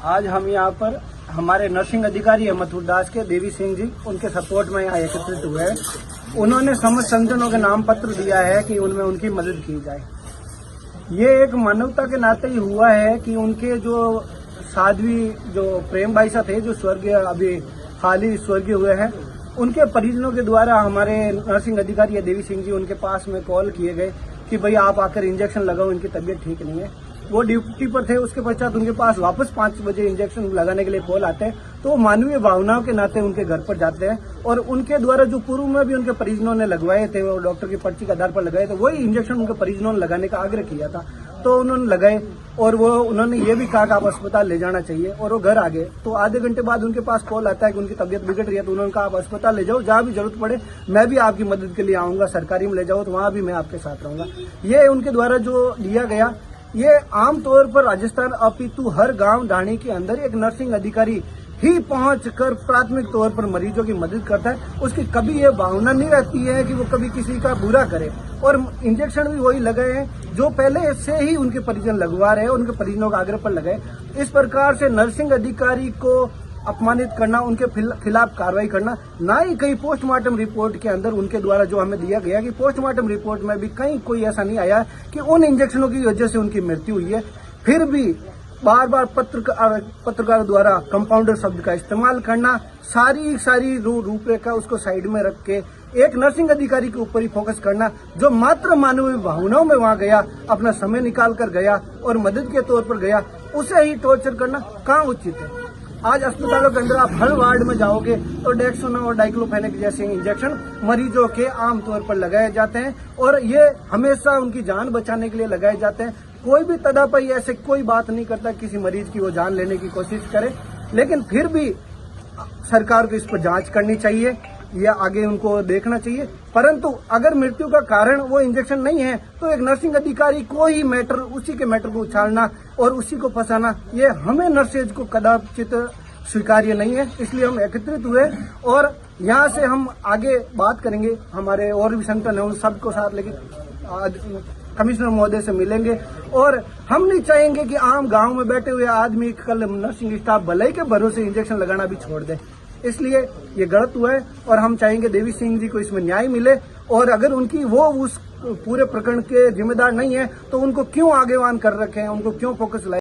आज हम यहाँ पर हमारे नर्सिंग अधिकारी है मथुर दास के देवी सिंह जी, उनके सपोर्ट में यहाँ एकत्रित हुए हैं। उन्होंने समस्त संगठनों के नाम पत्र दिया है कि उनमें उनकी मदद की जाए। ये एक मानवता के नाते ही हुआ है कि उनके जो साध्वी जो प्रेम भाईसा थे, जो स्वर्गीय अभी हाल ही स्वर्गीय हुए हैं, उनके परिजनों के द्वारा हमारे नर्सिंग अधिकारी देवी सिंह जी उनके पास में कॉल किए गए कि भाई आप आकर इंजेक्शन लगाओ, इनकी तबीयत ठीक नहीं है। वो ड्यूटी पर थे, उसके पश्चात उनके पास वापस 5 बजे इंजेक्शन लगाने के लिए कॉल आते हैं, तो वो मानवीय भावनाओं के नाते उनके घर पर जाते हैं और उनके द्वारा जो पूर्व में भी उनके परिजनों ने लगवाए थे, वो डॉक्टर की पर्ची के आधार पर लगाए थे, वही इंजेक्शन उनके परिजनों ने लगाने का आग्रह किया था, तो उन्होंने लगाए और वो उन्होंने ये भी कहा कि आप अस्पताल ले जाना चाहिए और वो घर आ गए। तो आधे घंटे बाद उनके पास कॉल आता है कि उनकी तबीयत बिगड़ रही है, तो उन्होंने कहा आप अस्पताल ले जाओ, जहां भी जरूरत पड़े मैं भी आपकी मदद के लिए आऊंगा, सरकारी में ले जाओ तो वहां भी मैं आपके साथ रहूंगा। ये उनके द्वारा जो लिया गया, ये आमतौर पर राजस्थान अपितु हर गांव ढाणी के अंदर एक नर्सिंग अधिकारी ही पहुंचकर प्राथमिक तौर पर मरीजों की मदद करता है। उसकी कभी ये भावना नहीं रहती है कि वो कभी किसी का बुरा करे। और इंजेक्शन भी वही लगाए हैं जो पहले से ही उनके परिजन लगवा रहे हैं, उनके परिजनों के आग्रह पर लगाए। इस प्रकार से नर्सिंग अधिकारी को अपमानित करना, उनके खिलाफ कार्रवाई करना, ना ही कहीं पोस्टमार्टम रिपोर्ट के अंदर उनके द्वारा जो हमें दिया गया कि पोस्टमार्टम रिपोर्ट में भी कहीं कोई ऐसा नहीं आया कि उन इंजेक्शनों की वजह से उनकी मृत्यु हुई है। फिर भी बार बार पत्रकार द्वारा कंपाउंडर शब्द का इस्तेमाल करना, सारी रूपरेखा उसको साइड में रख के एक नर्सिंग अधिकारी के ऊपर ही फोकस करना, जो मात्र मानवीय भावनाओं में वहां गया, अपना समय निकाल कर गया और मदद के तौर पर गया, उसे ही टॉर्चर करना कहाँ उचित है। आज अस्पतालों के अंदर आप हर वार्ड में जाओगे तो डेक्सोना और डाइक्लोफेनेक जैसे इंजेक्शन मरीजों के आमतौर पर लगाए जाते हैं और ये हमेशा उनकी जान बचाने के लिए लगाए जाते हैं। कोई भी तदापई ऐसे कोई बात नहीं करता किसी मरीज की वो जान लेने की कोशिश करे, लेकिन फिर भी सरकार को इस पर जांच करनी चाहिए या आगे उनको देखना चाहिए। परंतु अगर मृत्यु का कारण वो इंजेक्शन नहीं है तो एक नर्सिंग अधिकारी को ही उसी के मैटर को उछालना और उसी को फंसाना, ये हमें नर्सेज को कदाचित स्वीकार्य नहीं है। इसलिए हम एकत्रित हुए और यहाँ से हम आगे बात करेंगे। हमारे और भी संगठन है, उन सबको साथ लेके कमिश्नर महोदय से मिलेंगे और हम नहीं चाहेंगे कि आम गांव में बैठे हुए आदमी कल नर्सिंग स्टाफ भलाई के भरोसे इंजेक्शन लगाना भी छोड़ दे। इसलिए ये गलत हुआ है और हम चाहेंगे देवी सिंह जी को इसमें न्याय मिले और अगर उनकी वो उस पूरे प्रकरण के जिम्मेदार नहीं है तो उनको क्यों आगेवान कर रखे हैं, उनको क्यों फोकस लाए।